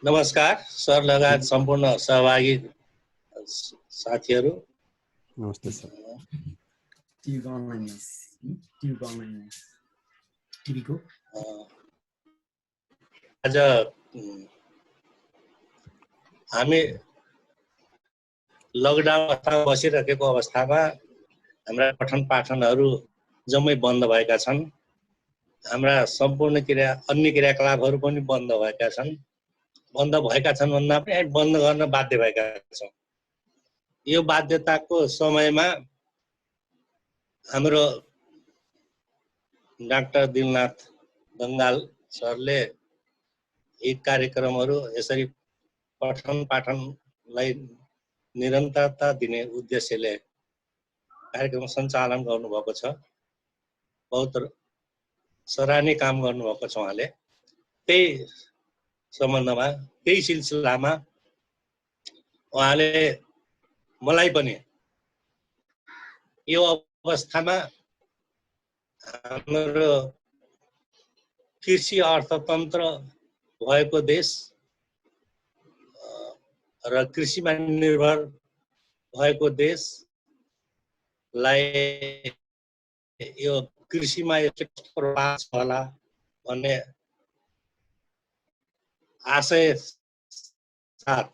नमस्कार सर लगायत सम्पूर्ण सहभागी साथीहरू। नमस्ते सर। आज हामी लकडाउन अवस्थामा बसिरहेको अवस्थामा हाम्रा पठन पाठनहरू जम्मै बन्द भएका छन्। हाम्रा सम्पूर्ण अन्य क्रियाकलापहरू पनि बन्द भएका छन्। बन्द भएका छन् भन्दा पनि बन्द गर्न बाध्य भएका छौँ। यो बाध्यताको समयमा हाम्रो डाक्टर दिलनाथ दङ्गाल सरले यी कार्यक्रमहरू यसरी पठन पाठनलाई निरन्तरता दिने उद्देश्यले कार्यक्रम सञ्चालन गर्नुभएको छ। बहुत सराहनीय काम गर्नुभएको छ उहाँले। त्यही सम्बन्धमा त्यही सिलसिलामा उहाँले मलाई पनि यो अवस्थामा हाम्रो कृषि अर्थतन्त्र भएको देश र कृषिमा निर्भर भएको देशलाई यो कृषिमा यस्तो प्रभाव छ होला भन्ने आशय साथ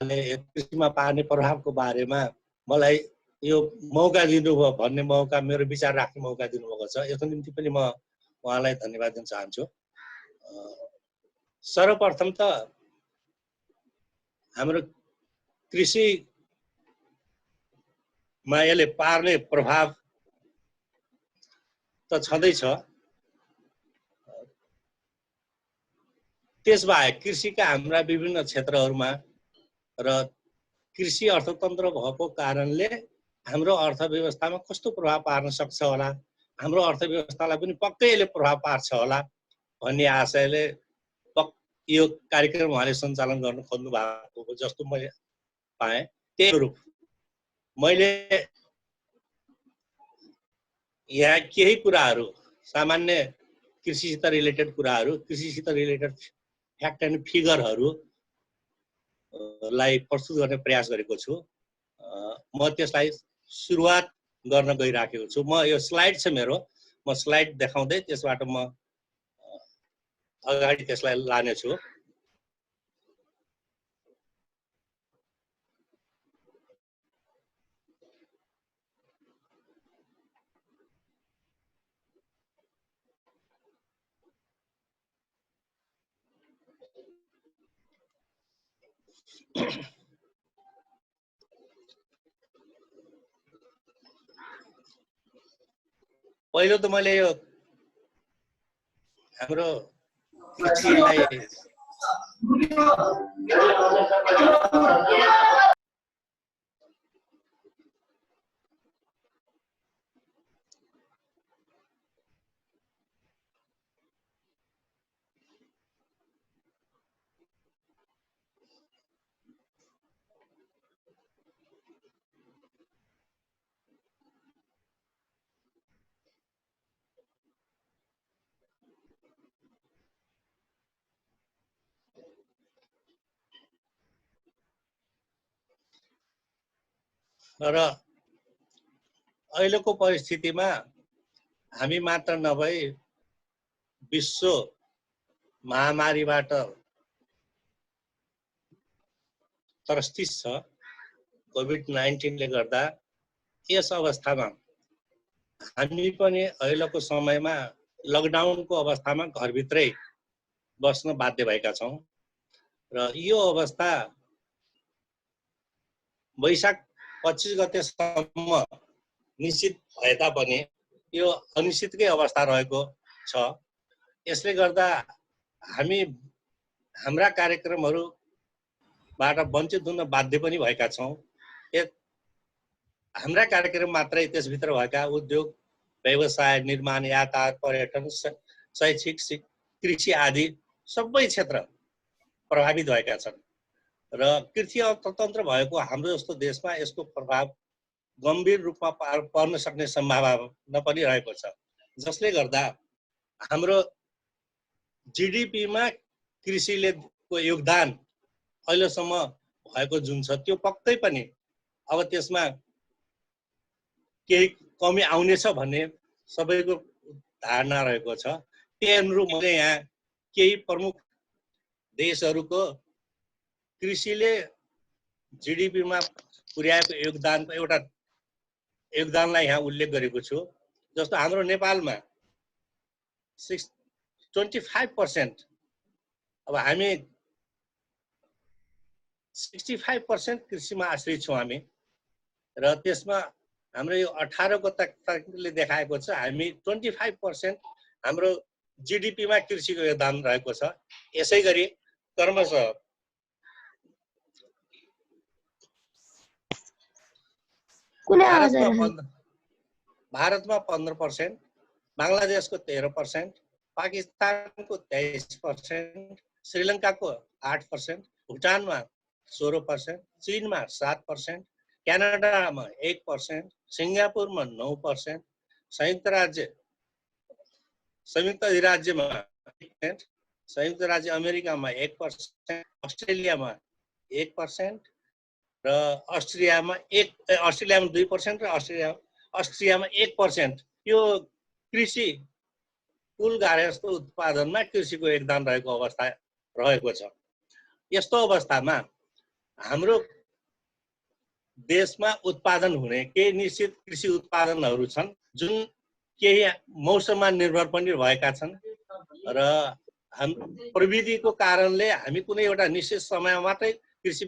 कृषिमा पार्ने प्रभावको बारेमा मलाई यो मौका दिनुभयो भन्ने मौका, मेरो विचार राख्ने मौका दिनुभएको छ। यसको निम्ति पनि म उहाँलाई धन्यवाद दिन चाहन्छु। सर्वप्रथम त हाम्रो कृषिमा यसले पार्ने प्रभाव त छँदैछ। त्यसबाहेक कृषिका हाम्रा विभिन्न क्षेत्रहरूमा र कृषि अर्थतन्त्र भएको कारणले हाम्रो अर्थव्यवस्थामा कस्तो प्रभाव पार्न सक्छ होला, हाम्रो अर्थव्यवस्थालाई पनि पक्कै यसले प्रभाव पार्छ होला भन्ने आशयले यो कार्यक्रम उहाँले सञ्चालन गर्न खोज्नु भएको जस्तो मैले पाएँ। त्यही रूप मैले यहाँ केही कुराहरू सामान्य कृषिसित रिलेटेड कुराहरू, कृषिसित रिलेटेड फ्याक्ट एन्ड फिगरहरूलाई प्रस्तुत गर्ने प्रयास गरेको छु। म त्यसलाई सुरुवात गर्न गइराखेको छु। म यो स्लाइड छ मेरो, म स्लाइड देखाउँदै त्यसबाट म अगाडि त्यसलाई लानेछु। पहिलो त मैले यो हाम्रो कृषिलाई र अहिलेको परिस्थितिमा हामी मात्र नभई विश्व महामारीबाट त्रस्तित छ कोभिड-19 ले गर्दा। यस अवस्थामा हामी पनि अहिलेको समयमा लकडाउनको अवस्थामा घरभित्रै बस्न बाध्य भएका छौँ र यो अवस्था वैशाख 25 गतेसम्म निश्चित भए तापनि यो अनिश्चितकै अवस्था रहेको छ। यसले गर्दा हामी हाम्रा कार्यक्रमहरूबाट वञ्चित हुन बाध्य पनि भएका छौँ। हाम्रा कार्यक्रम मात्रै, त्यसभित्र भएका उद्योग, व्यवसाय, निर्माण, यातायात, पर्यटन, शैक्षिक, कृषि आदि सबै क्षेत्र प्रभावित भएका छन् र कृषि अर्थतन्त्र भएको हाम्रो जस्तो देशमा यसको प्रभाव गम्भीर रूपमा पर्न सक्ने सम्भावना पनि रहेको छ, जसले गर्दा हाम्रो जीडीपीमा कृषिले को योगदान अहिलेसम्म भएको जुन छ त्यो पक्कै पनि अब त्यसमा केही कमी आउनेछ भन्ने सबैको धारणा रहेको छ। त्यही अनुरूप मैले यहाँ केही प्रमुख देशहरूको कृषिले जीडीपीमा पुर्याएको योगदानको एउटा योगदानलाई यहाँ उल्लेख गरेको छु। जस्तो हाम्रो नेपालमा 25% अब हामी 65% कृषिमा आश्रित छौँ हामी र त्यसमा हाम्रो यो 18 को तथ्याङ्कले देखाएको छ हामी 25% हाम्रो जीडीपीमा कृषिको योगदान रहेको छ। यसै गरी क्रमशः भारतमा 15%, बांग्लादेशको 13%, पाकिस्तानको 23%, श्रीलङ्काको 8%, भुटानमा 16%, चीनमा 7%, क्यानाडामा 1%, सिङ्गापुरमा 9%, संयुक्त राज्यमा 1%, संयुक्त राज्य अमेरिकामा 1%, अस्ट्रेलियामा 1% र अस्ट्रियामा 2% र अस्ट्रियामा 1%। यो कृषि कुल गार्हस्थ्य उत्पादनमा कृषिको योगदान रहेको अवस्था रहेको छ। यस्तो अवस्थामा हाम्रो देशमा उत्पादन हुने केही निश्चित कृषि उत्पादनहरू छन् जुन केही मौसममा निर्भर पनि भएका छन् र प्रविधिको कारणले हामी कुनै एउटा निश्चित समयमा मात्रै कृषि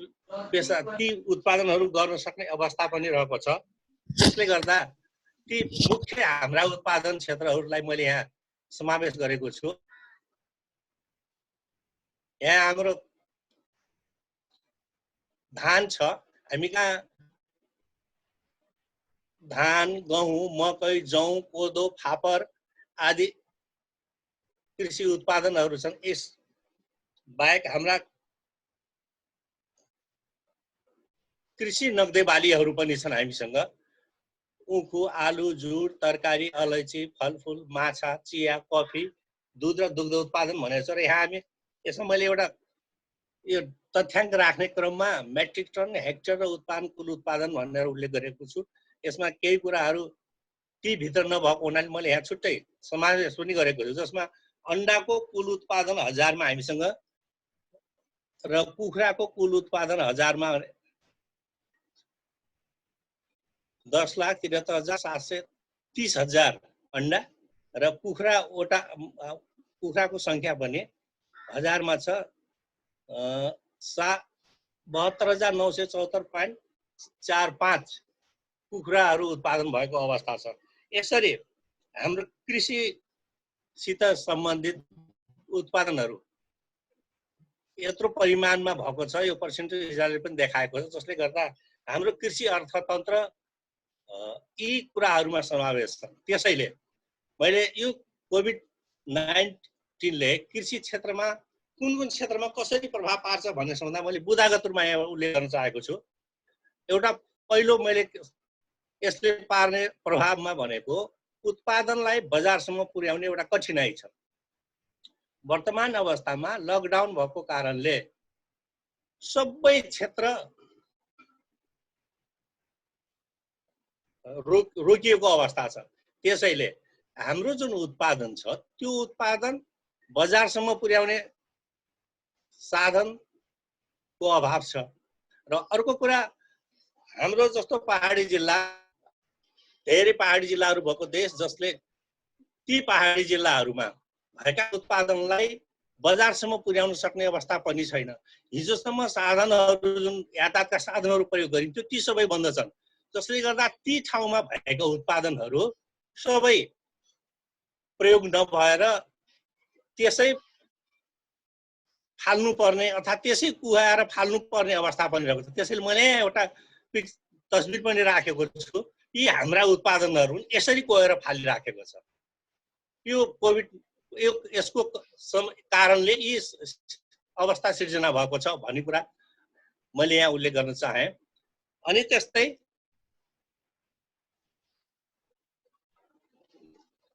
पेशा ती उत्पादनहरू गर्न सक्ने अवस्था पनि रहेको छ। त्यसले गर्दा ती मुख्य हाम्रा उत्पादन क्षेत्रहरूलाई मैले यहाँ समावेश गरेको छु। यहाँ हाम्रो धान छ, हामी कहाँ धान, गहुँ, मकै, जौ, कोदो, फापर आदि कृषि उत्पादनहरू छन्। यस बाहेक हाम्रा कृषि नगदे बालीहरू पनि छन् हामीसँग। उखु, आलु, जुट, तरकारी, अलैँची, फलफुल, माछा, चिया, कफी, दुध र दुग्ध उत्पादन भनेको छ। र यहाँ हामी यसमा मैले एउटा यो तथ्याङ्क राख्ने क्रममा मेट्रिक टन, हेक्टर र उत्पादन कुल उत्पादन भनेर उल्लेख गरेको छु। यसमा केही कुराहरू ती भित्र नभएको हुनाले मैले यहाँ छुट्टै समावेश पनि गरेको छु, जसमा अन्डाको कुल उत्पादन 1000 मा हामीसँग र कुखुराको कुल उत्पादन 1000 मा 10,73,730,000 अन्डा र कुखुराको संख्या पनि 1000 मा छ 72,974.45 कुखुराहरू उत्पादन भएको अवस्था छ। यसरी हाम्रो कृषिसित सम्बन्धित उत्पादनहरू यत्रो परिमाणमा भएको छ। यो पर्सेन्टेज हिसाबले पनि देखाएको छ, जसले गर्दा हाम्रो कृषि अर्थतन्त्र यी कुराहरूमा समावेश छ। त्यसैले मैले यो कोभिड-19ले कृषि क्षेत्रमा कुन क्षेत्रमा कसरी प्रभाव पार्छ भन्ने सम्बन्धमा मैले बुदागत रूपमा यहाँ उल्लेख गर्न चाहेको छु। एउटा पहिलो मैले यसले पार्ने प्रभावमा भनेको उत्पादनलाई बजारसम्म पुर्याउने एउटा कठिनाइ छ। वर्तमान अवस्थामा लकडाउन भएको कारणले सबै क्षेत्र रोकिएको अवस्था छ। त्यसैले हाम्रो जुन उत्पादन छ त्यो उत्पादन बजारसम्म पुर्याउने साधनको अभाव छ। र अर्को कुरा, हाम्रो जस्तो पहाडी जिल्ला, धेरै पहाडी जिल्लाहरू भएको देश, जसले ती पहाडी जिल्लाहरूमा भएका उत्पादनलाई बजारसम्म पुर्याउन सक्ने अवस्था पनि छैन। हिजोसम्म साधनहरू जुन यातायातका साधनहरू प्रयोग गरिन्थ्यो ती सबै बन्द छन्, जसले गर्दा ती ठाउँमा भएका उत्पादनहरू सबै प्रयोग नभएर त्यसै फाल्नुपर्ने अर्थात् त्यसै कुहाएर फाल्नुपर्ने अवस्था पनि रहेको छ। त्यसैले मैले एउटा तस्बिर पनि राखेको छु। यी हाम्रा उत्पादनहरू यसरी कोहेर फालिराखेको छ। यो कोभिड यसको कारणले यी अवस्था सिर्जना भएको छ भन्ने कुरा मैले यहाँ उल्लेख गर्न चाहे। अनि त्यस्तै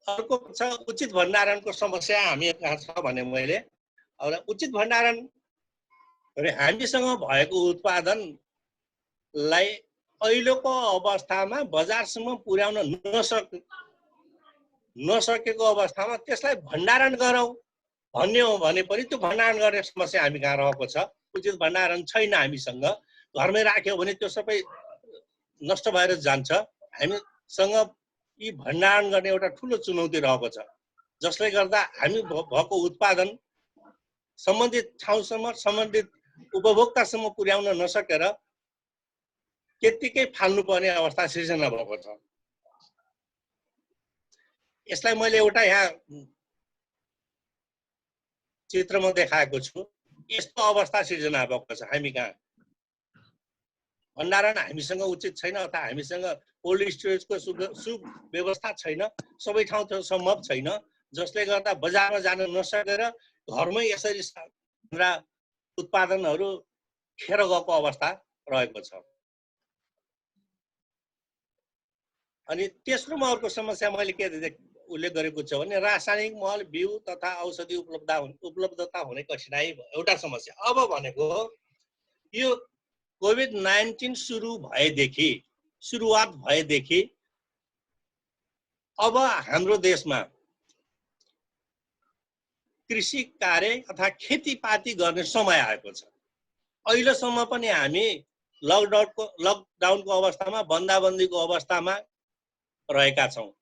अर्को छ उचित भण्डारणको समस्या हामी कहाँ छ भने मैले अब उचित भण्डारण हामीसँग भएको उत्पादनलाई अहिलेको अवस्थामा बजारसम्म पुर्याउन नसकेको अवस्थामा त्यसलाई भण्डारण गरौँ भन्ने हो भने पनि त्यो भण्डारण गर्ने समस्या हामी कहाँ रहेको छ। उचित भण्डारण छैन हामीसँग, घरमै राख्यो भने त्यो सबै नष्ट भएर जान्छ। हामीसँग यी भण्डारण गर्ने एउटा ठुलो चुनौती रहेको छ, जसले गर्दा हामी भएको उत्पादन सम्बन्धित ठाउँसम्म सम्बन्धित उपभोक्तासम्म पुर्याउन नसकेर त्यत्तिकै फाल्नुपर्ने अवस्था सिर्जना भएको छ। यसलाई मैले एउटा यहाँ चित्रमा देखाएको छु। यस्तो अवस्था सिर्जना भएको छ हामी कहाँ। भण्डारण हामीसँग उचित छैन अथवा हामीसँग कोल्ड स्टोरेजको सुव्यवस्था छैन, सबै ठाउँ त्यो सम्भव छैन, जसले गर्दा बजारमा जान नसकेर घरमै यसरी हाम्रा उत्पादनहरू खेर गएको अवस्था रहेको छ। अनि तेस्रोमा अर्को समस्या मैले के उल्लेख गरेको छु भने रासायनिक मल बिउ तथा औषधि उपलब्धता हुने कठिनाइ एउटा समस्या। अब भनेको यो कोभिड-19 सुरुवात भएदेखि अब हाम्रो देशमा कृषि कार्य अथवा खेतीपाती गर्ने समय आएको छ। अहिलेसम्म पनि हामी लकडाउनको अवस्थामा, बन्दाबन्दीको अवस्थामा रहेका छौँ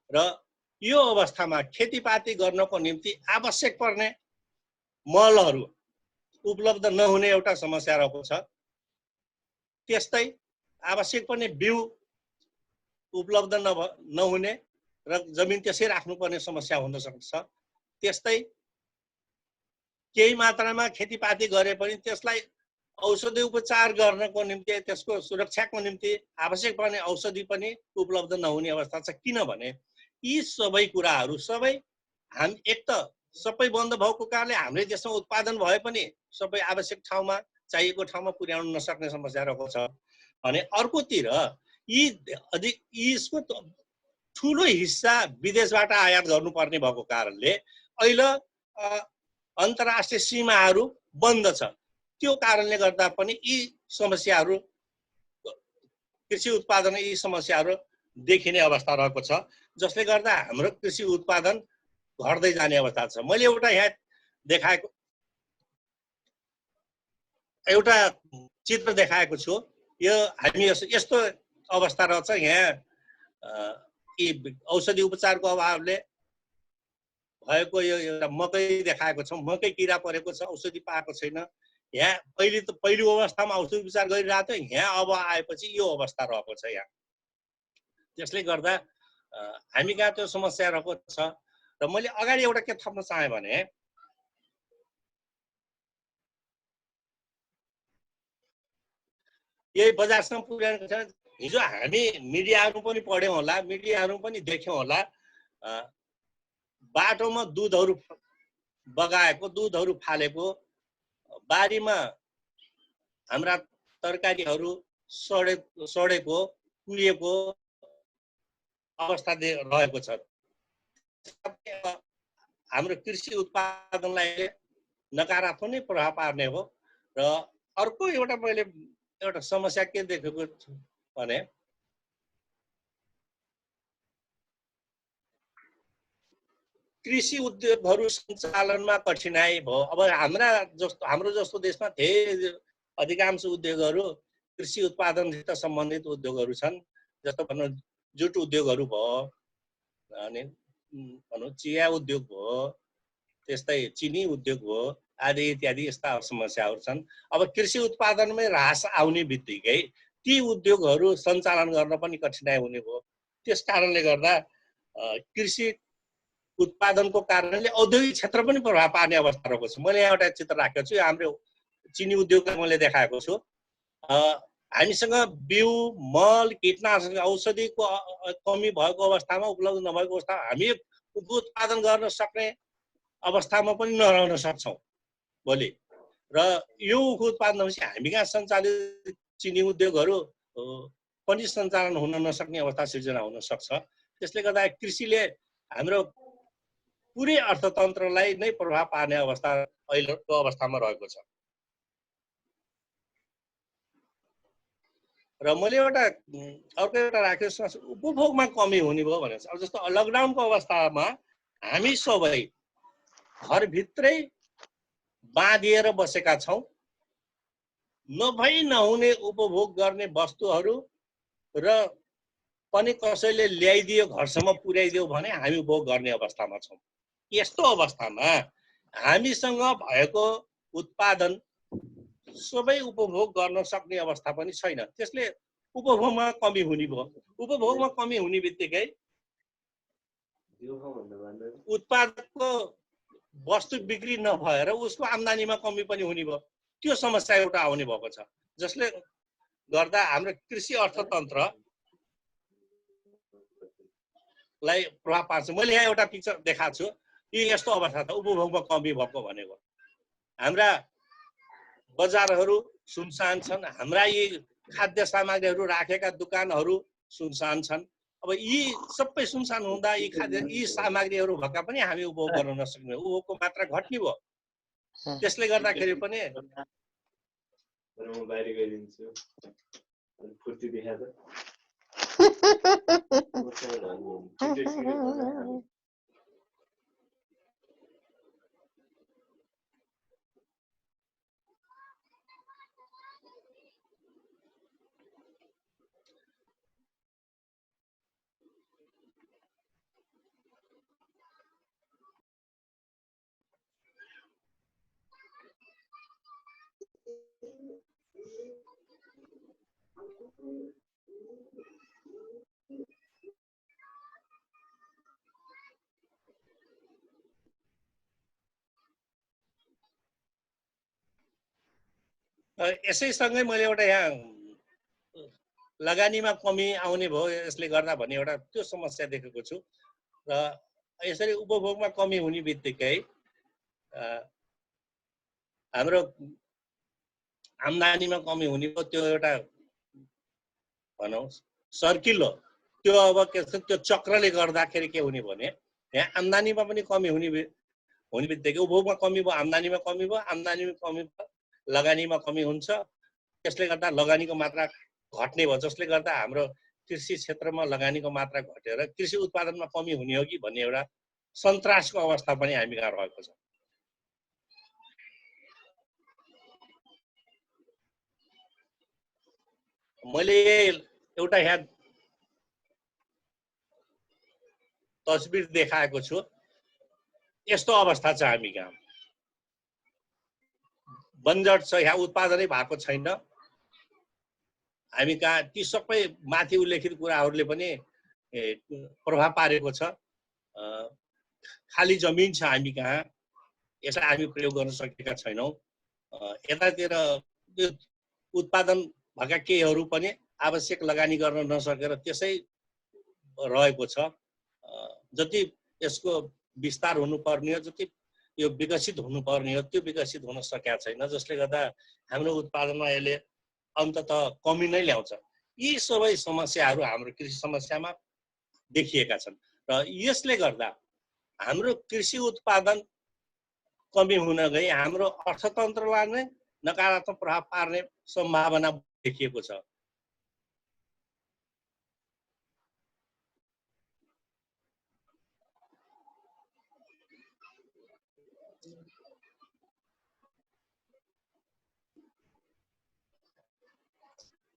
र यो अवस्थामा खेतीपाती गर्नको निम्ति आवश्यक पर्ने मलहरू उपलब्ध नहुने एउटा समस्या रहेको छ। त्यस्तै आवश्यक पर्ने बिउ उपलब्ध नहुने र जमिन त्यसै राख्नुपर्ने समस्या हुन सक्छ। त्यस्तै केही मात्रामा खेतीपाती गरे पनि त्यसलाई औषधि उपचार गर्नको निम्ति, त्यसको सुरक्षाको निम्ति आवश्यक पर्ने औषधि पनि उपलब्ध नहुने अवस्था छ। किनभने यी सबै कुराहरू सबै एक त सबै बन्द भएको कारणले हाम्रो देशमा उत्पादन भए पनि सबै आवश्यक ठाउँमा, चाहिएको ठाउँमा पुर्याउन नसक्ने समस्या रहेको छ भने अर्कोतिर यसको ठुलो हिस्सा विदेशबाट आयात गर्नुपर्ने भएको कारणले अहिले अन्तर्राष्ट्रिय सीमाहरू बन्द छ। त्यो कारणले गर्दा पनि यी समस्याहरू, कृषि उत्पादन यी समस्याहरू देखिने अवस्था रहेको छ, जसले गर्दा हाम्रो कृषि उत्पादन घट्दै जाने अवस्था छ। मैले एउटा यहाँ देखाएको एउटा चित्र देखाएको छु। यो हामी यस्तो अवस्था रहेछ। यहाँ यी औषधि उपचारको अभावले भएको यो एउटा मकै देखाएको छ। मकै किरा परेको छ, औषधि पाएको छैन। यहाँ पहिलो अवस्थामा औषधि उपचार गरिरहेको थियो, यहाँ अब आएपछि यो अवस्था रहेको छ यहाँ। त्यसले गर्दा हामी कहाँ त्यो समस्या रहेको छ। र मैले अगाडि एउटा के थप्न चाहेँ भने यही बजारसम्म पुर्याएको छ। हिजो हामी मिडियाहरू पनि पढ्यौँ होला, मिडियाहरू पनि देख्यौँ होला, बाटोमा दुधहरू बगाएको, दुधहरू फालेको, बारीमा हाम्रा तरकारीहरू सडेको कुहिएको अवस्था रहेको छ। हाम्रो कृषि उत्पादनलाई नकारात्मक प्रभाव पार्ने हो। र अर्को एउटा मैले एउटा समस्या के देखेको छु भने कृषि उद्योगहरू सञ्चालनमा कठिनाइ भयो। अब हाम्रो जस्तो देशमा धेरै अधिकांश उद्योगहरू कृषि उत्पादनसित सम्बन्धित उद्योगहरू छन्। जस्तो भनौँ जुट उद्योगहरू भयो, अनि भनौँ चिया उद्योग भयो, त्यस्तै चिनी उद्योग भयो, आदि इत्यादि यस्ता समस्याहरू छन्। अब कृषि उत्पादनमै ह्रास आउने बित्तिकै ती उद्योगहरू सञ्चालन गर्न पनि कठिनाइ हुने भयो। त्यस कारणले गर्दा कृषि उत्पादनको कारणले औद्योगिक क्षेत्र पनि प्रभाव पार्ने अवस्था रहेको छ। मैले यहाँ एउटा चित्र राखेको छु। हाम्रो चिनी उद्योगलाई मैले देखाएको छु। हामीसँग बिउ, मल, कीटनाशक, औषधिको कमी भएको अवस्थामा, उपलब्ध नभएको अवस्थामा हामी उत्पादन गर्न सक्ने अवस्थामा पनि नरहन सक्छौँ भोलि। र यो उत्पादन भएपछि हामी कहाँ सञ्चालित चिनी उद्योगहरू पनि सञ्चालन हुन नसक्ने अवस्था सिर्जना हुन सक्छ। त्यसले गर्दा कृषिले हाम्रो पुरै अर्थतन्त्रलाई नै प्रभाव पार्ने अवस्था अहिलेको अवस्थामा रहेको छ। र मैले अर्को एउटा राखेको उपभोगमा कमी हुने भयो भनेर। अब जस्तो लकडाउनको अवस्थामा हामी सबै घरभित्रै बाँधिएर बसेका छौँ। नभई नहुने उपभोग गर्ने वस्तुहरू र पनि कसैले ल्याइदियो घरसम्म पुर्याइदियो भने हामी उपभोग गर्ने अवस्थामा छौँ। यस्तो अवस्थामा हामीसँग भएको उत्पादन सबै उपभोग गर्न सक्ने अवस्था पनि छैन। त्यसले उपभोगमा कमी हुने भयो। उपभोगमा कमी हुने बित्तिकै उत्पादकको वस्तु बिक्री नभएर उसको आम्दानीमा कमी पनि हुने भयो। त्यो समस्या एउटा आउने भएको छ, जसले गर्दा हाम्रो कृषि अर्थतन्त्रलाई प्रभाव पार्छ। मैले यहाँ एउटा पिक्चर देखाएको छु। यो यस्तो अवस्था छ उपभोगमा कमी भएको भनेको। हाम्रा बजारहरू सुनसान छन्। हाम्रा यी खाद्य सामग्रीहरू राखेका दुकानहरू सुनसान छन्। अब यी सबै सुनसान हुँदा यी सामग्रीहरू भएका पनि हामी उपभोग गर्न नसक्ने, उपभोगको मात्रा घट्ने भयो। त्यसले गर्दाखेरि पनि यसैसँगै मैले एउटा यहाँ लगानीमा कमी आउने भयो यसले गर्दा भन्ने एउटा त्यो समस्या देखेको छु। र यसरी उपभोगमा कमी हुने बित्तिकै हाम्रो आम्दानीमा कमी हुने भयो। त्यो एउटा भनौँ सर्किल हो। त्यो अब के छ, त्यो चक्रले गर्दाखेरि के हुने भने यहाँ आम्दानीमा पनि कमी हुने बित्तिकै उपभोगमा कमी भयो, आम्दानीमा कमी भयो, आम्दानीमा कमी भयो, लगानीमा कमी हुन्छ। त्यसले गर्दा लगानीको मात्रा घट्ने भयो, जसले गर्दा हाम्रो कृषि क्षेत्रमा लगानीको मात्रा घटेर कृषि उत्पादनमा कमी हुने हो कि भन्ने एउटा सन्तासको अवस्था पनि हामी कहाँ रहेको छ। मैले एउटा यहाँ तस्बिर देखाएको छु। यस्तो अवस्था छ हामी कहाँ, बन्जर छ, यहाँ उत्पादनै भएको छैन। हामी कहाँ ती सबै माथि उल्लेखित कुराहरूले पनि प्रभाव पारेको छ। खाली जमिन छ हामी कहाँ, यसलाई हामी प्रयोग गर्न सकेका छैनौँ। यतातिर उत्पादन भएका केहीहरू पनि आवश्यक लगानी गर्न नसकेर त्यसै रहेको छ। जति यसको विस्तार हुनुपर्ने हो, जति यो विकसित हुनुपर्ने हो, त्यो विकसित हुन सकेका छैन। जसले गर्दा हाम्रो उत्पादनमा यसले अन्ततः कमी नै ल्याउँछ। यी सबै समस्याहरू हाम्रो कृषि समस्यामा देखिएका छन् र यसले गर्दा हाम्रो कृषि उत्पादन कमी हुन गई हाम्रो अर्थतन्त्रलाई नै नकारात्मक प्रभाव पार्ने सम्भावना देखिएको छ।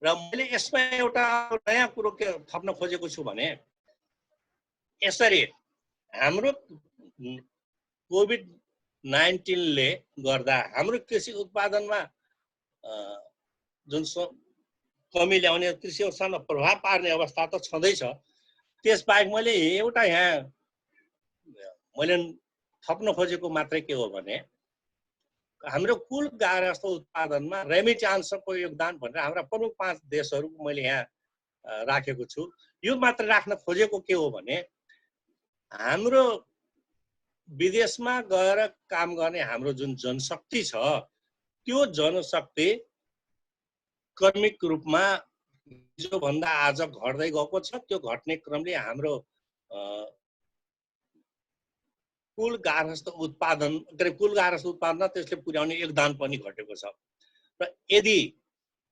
र मैले यसमा एउटा नयाँ कुरो के थप्न खोजेको छु भने यसरी हाम्रो कोभिड-19ले गर्दा हाम्रो कृषि उत्पादनमा जुन कमी ल्याउने कृषि उत्पादनमा प्रभाव पार्ने अवस्था त छँदैछ। त्यसबाहेक मैले एउटा यहाँ मैले थप्न खोजेको मात्रै के हो भने हाम्रो कुल गार्हस्थ्य उत्पादनमा रेमिट्यान्सको योगदान भनेर हाम्रा प्रमुख 5 देशहरूको मैले यहाँ राखेको छु। यो मात्र राख्न खोजेको के हो भने हाम्रो विदेशमा गएर काम गर्ने हाम्रो जुन जनशक्ति छ त्यो जनशक्ति क्रमिक रूपमा जो भन्दा आज घट्दै गएको छ। त्यो घट्ने क्रमले हाम्रो कुल गार्हस्थ उत्पादन के कुल गार्हस्थ उत्पादन त्यसले पुर्याउने योगदान पनि घटेको छ। र यदि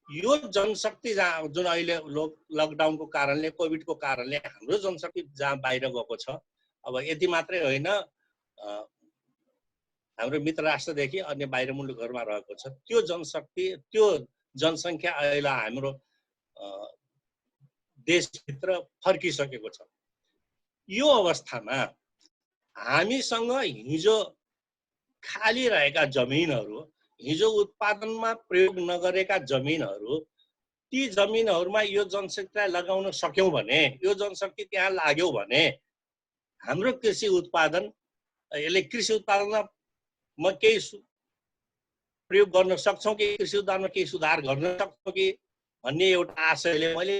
यो जनशक्ति जहाँ जुन अहिले लकडाउनको कारणले कोभिडको कारणले हाम्रो जनशक्ति जहाँ बाहिर गएको छ, अब यति मात्रै होइन हाम्रो मित्र राष्ट्रदेखि अन्य बाहिर मुलुकहरूमा रहेको छ, त्यो जनशक्ति त्यो जनसङ्ख्या अहिले हाम्रो देशभित्र फर्किसकेको छ। यो अवस्थामा हामीसँग हिजो खाली रहेका जमिनहरू, हिजो उत्पादनमा प्रयोग नगरेका जमिनहरू, ती जमिनहरूमा यो जनशक्तिलाई लगाउन सक्यौं भने, यो जनशक्ति त्यहाँ लाग्यो भने हाम्रो कृषि उत्पादन, यसले कृषि उत्पादनमा म केही प्रयोग गर्न सक्छौं कि कृषि उत्पादनमा केही सुधार गर्न सक्छौं कि भन्ने एउटा आशयले मैले